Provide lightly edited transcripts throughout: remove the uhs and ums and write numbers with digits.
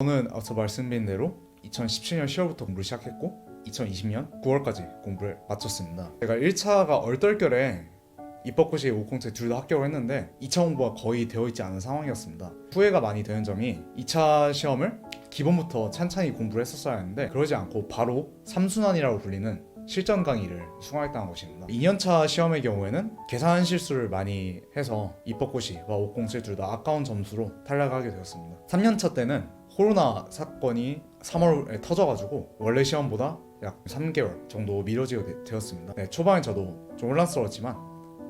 저는 앞서 말씀드린 대로 2017년 10월부터 공부를 시작했고 2020년 9월까지 공부를 마쳤습니다. 제가 1차가 얼떨결에 입법고시 5공채 둘 다 합격을 했는데 2차 공부가 거의 되어 있지 않은 상황이었습니다. 후회가 많이 되는 점이 2차 시험을 기본부터 찬찬히 공부를 했었어야 했는데 그러지 않고 바로 3순환이라고 불리는 실전 강의를 수강했다는 것입니다. 2년차 시험의 경우에는 계산 실수를 많이 해서 입법고시와 5공채 둘 다 아까운 점수로 탈락하게 되었습니다. 3년차 때는 코로나 사건이 3월에 터져가지고 원래 시험보다 약 3개월 정도 미뤄지게 되었습니다. 초반에 저도 좀 혼란스러웠지만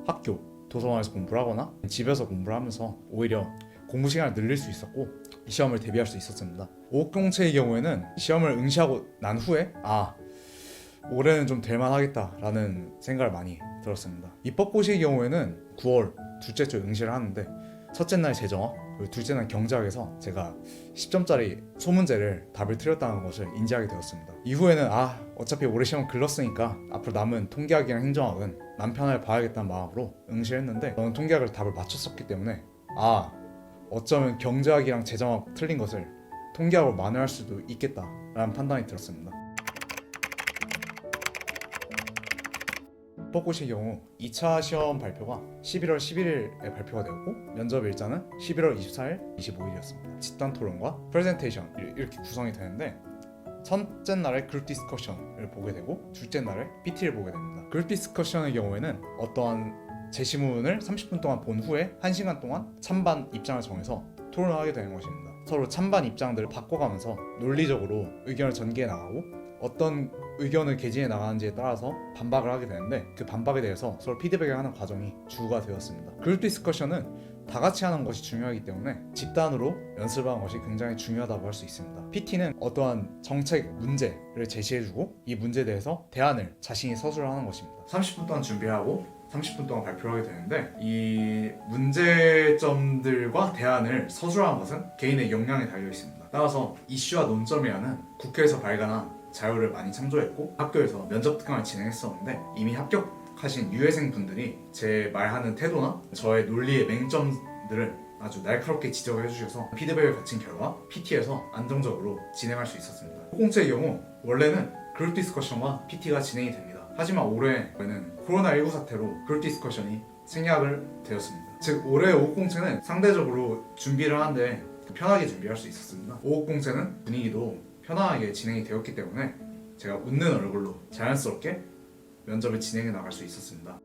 학교, 도서관에서 공부를 하거나 집에서 공부를 하면서 오히려 공부 시간을 늘릴 수 있었고 시험을 대비할 수 있었습니다. 5공채의 경우에는 시험을 응시하고 난 후에 올해는 좀 될만하겠다 라는 생각을 많이 들었습니다. 입법고시의 경우에는 9월 둘째 주 응시를 하는데 첫째 날 재정학 그리고 둘째 날 경제학에서 제가 10점짜리 소문제를 답을 틀렸다는 것을 인지하게 되었습니다. 이후에는 어차피 올해 시험 글렀으니까 앞으로 남은 통계학이랑 행정학은 남 편을 봐야겠다는 마음으로 응시를 했는데 저는 통계학을 답을 맞췄었기 때문에 어쩌면 경제학이랑 재정학 틀린 것을 통계학으로 만회할 수도 있겠다라는 판단이 들었습니다. 입법고시의 경우 2차 시험 발표가 11월 11일에 발표가 되었고 면접 일자는 11월 24일, 25일이었습니다. 집단 토론과 프레젠테이션 이렇게 구성이 되는데 첫째 날에 그룹 디스커션을 보게 되고 둘째 날에 PT를 보게 됩니다. 그룹 디스커션의 경우에는 어떠한 제시문을 30분 동안 본 후에 1시간 동안 찬반 입장을 정해서 토론을 하게 되는 것입니다. 서로 찬반 입장들을 바꿔가면서 논리적으로 의견을 전개해 나가고 어떤 의견을 개진해 나가는지에 따라서 반박을 하게 되는데 그 반박에 대해서 서로 피드백을 하는 과정이 주가 되었습니다. 그룹 디스커션은 다 같이 하는 것이 중요하기 때문에 집단으로 연습하는 것이 굉장히 중요하다고 할 수 있습니다. PT는 어떠한 정책 문제를 제시해주고 이 문제에 대해서 대안을 자신이 서술하는 것입니다. 30분 동안 준비하고 30분 동안 발표를 하게 되는데 이 문제점들과 대안을 서술하는 것은 개인의 역량에 달려 있습니다. 따라서 이슈와 논점이라는 국회에서 발간한 자료를 많이 참조했고 학교에서 면접 특강을 진행했었는데 이미 합격하신 유해생 분들이 제 말하는 태도나 저의 논리의 맹점들을 아주 날카롭게 지적을 해주셔서 피드백을 거친 결과 PT에서 안정적으로 진행할 수 있었습니다. 호공채의 경우 원래는 그룹 디스커션과 PT가 진행이 됩니다. 하지만 올해는 코로나19 사태로 그룹 디스커션이 생략을 되었습니다. 즉 올해 5공채는 상대적으로 준비를 하는데 편하게 준비할 수 있었습니다. 5공채는 분위기도 편안하게 진행이 되었기 때문에 제가 웃는 얼굴로 자연스럽게 면접을 진행해 나갈 수 있었습니다.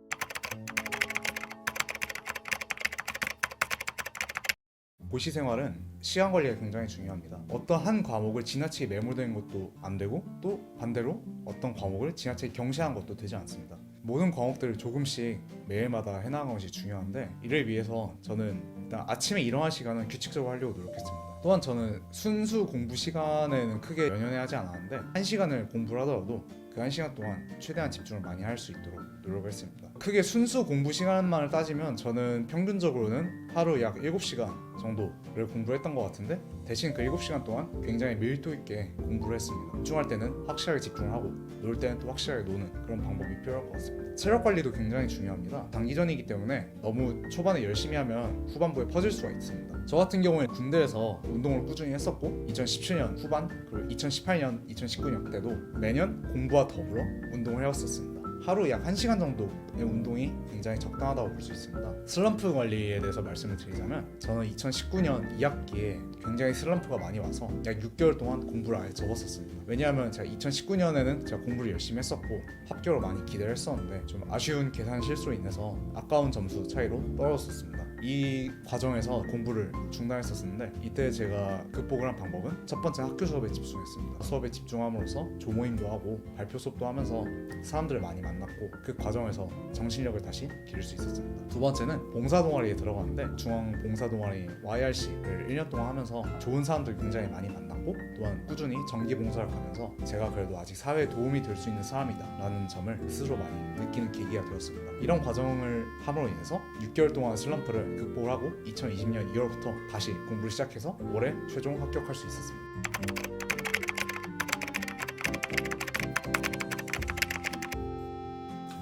고시 생활은 시간 관리가 굉장히 중요합니다. 어떤 한 과목을 지나치게 매몰되는 것도 안 되고 또 반대로 어떤 과목을 지나치게 경시하는 것도 되지 않습니다. 모든 과목들을 조금씩 매일마다 해나가는 것이 중요한데 이를 위해서 저는 일단 아침에 일어날 시간은 규칙적으로 하려고 노력했습니다. 또한 저는 순수 공부 시간에는 크게 연연해하지 않았는데 1시간을 공부를 하더라도 그 1시간 동안 최대한 집중을 많이 할 수 있도록 노력을 했습니다. 크게 순수 공부 시간만을 따지면 저는 평균적으로는 하루 약 7시간 정도를 공부를 했던 것 같은데 대신 그 7시간 동안 굉장히 밀도 있게 공부를 했습니다. 집중할 때는 확실하게 집중을 하고 놀 때는 또 확실하게 노는 그런 방법이 필요할 것 같습니다. 체력 관리도 굉장히 중요합니다. 단기전이기 때문에 너무 초반에 열심히 하면 후반부에 퍼질 수가 있습니다. 저 같은 경우에 군대에서 운동을 꾸준히 했었고 2017년 후반 그리고 2018년, 2019년 때도 매년 공부와 더불어 운동을 해왔었습니다. 하루 약 1시간 정도의 운동이 굉장히 적당하다고 볼 수 있습니다. 슬럼프 관리에 대해서 말씀을 드리자면 저는 2019년 2학기에 굉장히 슬럼프가 많이 와서 약 6개월 동안 공부를 아예 접었었습니다. 왜냐하면 제가 2019년에는 제가 공부를 열심히 했었고 합격을 많이 기대를 했었는데 좀 아쉬운 계산 실수로 인해서 아까운 점수 차이로 떨어졌었습니다. 이 과정에서 공부를 중단했었는데 이때 제가 극복을 한 방법은 첫 번째 학교 수업에 집중했습니다. 수업에 집중함으로써 조모임도 하고 발표 수업도 하면서 사람들을 많이 만났고 그 과정에서 정신력을 다시 기를 수 있었습니다. 두 번째는 봉사동아리에 들어갔는데 중앙봉사동아리 YRC를 1년 동안 하면서 좋은 사람들 굉장히 많이 만났고 또한 꾸준히 정기봉사를 가면서 제가 그래도 아직 사회에 도움이 될 수 있는 사람이다 라는 점을 스스로 많이 느끼는 계기가 되었습니다. 이런 과정을 함으로 인해서 6개월 동안 슬럼프를 극복을 하고 2020년 2월부터 다시 공부를 시작해서 올해 최종 합격할 수 있었습니다.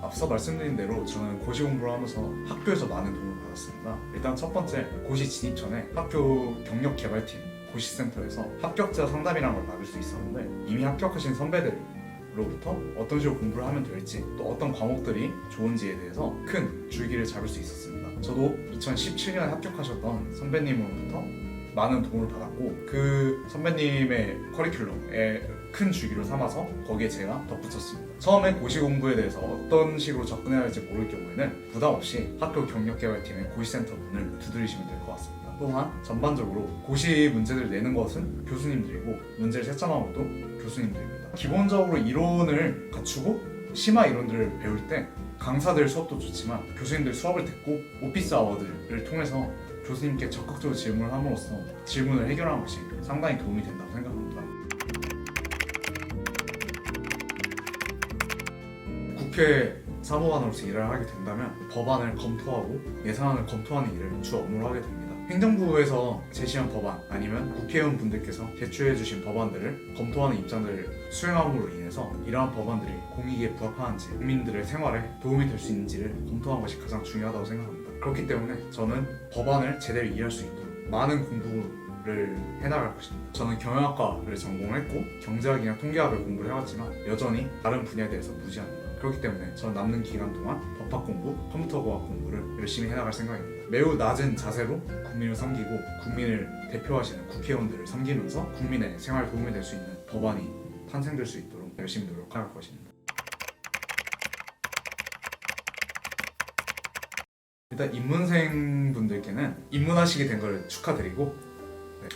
앞서 말씀드린 대로 저는 고시 공부를 하면서 학교에서 많은 도움을 받았습니다. 일단 첫 번째, 고시 진입 전에 학교 경력 개발팀 고시센터에서 합격자 상담이라는 걸 받을 수 있었는데, 이미 합격하신 선배들로부터 어떤 식으로 공부를 하면 될지, 또 어떤 과목들이 좋은지에 대해서 큰 줄기를 잡을 수 있었습니다. 저도 2017년에 합격하셨던 선배님으로부터 많은 도움을 받았고, 그 선배님의 커리큘럼에 큰 주기로 삼아서 거기에 제가 덧붙였습니다. 처음에 고시 공부에 대해서 어떤 식으로 접근해야 할지 모를 경우에는 부담 없이 학교 경력개발팀의 고시센터 문을 두드리시면 될 것 같습니다. 또한 전반적으로 고시 문제를 내는 것은 교수님들이고, 문제를 채점하는 것도 교수님들입니다. 기본적으로 이론을 갖추고 심화 이론들을 배울 때 강사들 수업도 좋지만 교수님들 수업을 듣고 오피스 아워들을 통해서 교수님께 적극적으로 질문을 함으로써 질문을 해결하는 것이 상당히 도움이 된다고 생각합니다. 국회 사무관으로서 일을 하게 된다면 법안을 검토하고 예산안을 검토하는 일을 주 업무로 하게 됩니다. 행정부에서 제시한 법안 아니면 국회의원 분들께서 제출해 주신 법안들을 검토하는 입장들을 수행함으로 인해서 이러한 법안들이 공익에 부합하는지, 국민들의 생활에 도움이 될 수 있는지를 검토하는 것이 가장 중요하다고 생각합니다. 그렇기 때문에 저는 법안을 제대로 이해할 수 있도록 많은 공부를 해나갈 것입니다. 저는 경영학과를 전공을 했고 경제학이나 통계학을 공부를 해왔지만 여전히 다른 분야에 대해서 무지합니다. 그렇기 때문에 저는 남는 기간 동안 법학 공부, 컴퓨터과학 공부를 열심히 해나갈 생각입니다. 매우 낮은 자세로 국민을 섬기고 국민을 대표하시는 국회의원들을 섬기면서 국민의 생활에 도움이 될 수 있는 법안이 탄생될 수 있도록 열심히 노력할 것입니다. 일단 입문생 분들께는 입문하시게 된 걸 축하드리고,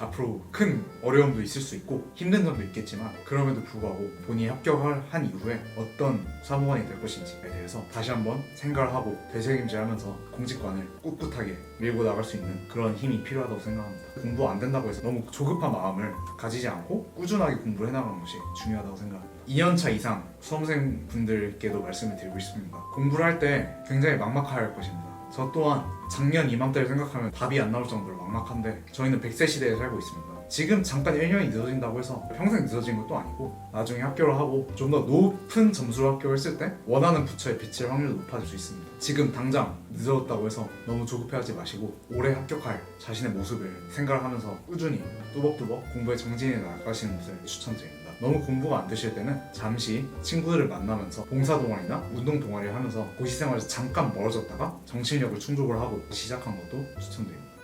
앞으로 큰 어려움도 있을 수 있고 힘든 점도 있겠지만 그럼에도 불구하고 본인이 합격을 한 이후에 어떤 사무관이 될 것인지에 대해서 다시 한번 생각을 하고 되새김질하면서 공직관을 꿋꿋하게 밀고 나갈 수 있는 그런 힘이 필요하다고 생각합니다. 공부 안 된다고 해서 너무 조급한 마음을 가지지 않고 꾸준하게 공부를 해나가는 것이 중요하다고 생각합니다. 2년차 이상 수험생 분들께도 말씀을 드리고 싶습니다. 공부를 할 때 굉장히 막막할 것입니다. 저 또한 작년 이맘때를 생각하면 답이 안 나올 정도로 막막한데, 저희는 100세 시대에 살고 있습니다. 지금 잠깐 1년이 늦어진다고 해서 평생 늦어진 것도 아니고 나중에 합격을 하고 좀 더 높은 점수로 합격했을 때 원하는 부처에 비칠 확률도 높아질 수 있습니다. 지금 당장 늦어졌다고 해서 너무 조급해하지 마시고 올해 합격할 자신의 모습을 생각을 하면서 꾸준히 뚜벅뚜벅 공부에 정진해 나가시는 것을 추천드립니다. 너무 공부가 안 되실 때는 잠시 친구들을 만나면서 봉사동아리나 운동동아리를 하면서 고시생활에서 잠깐 멀어졌다가 정신력을 충족을 하고 시작한 것도 추천드립니다.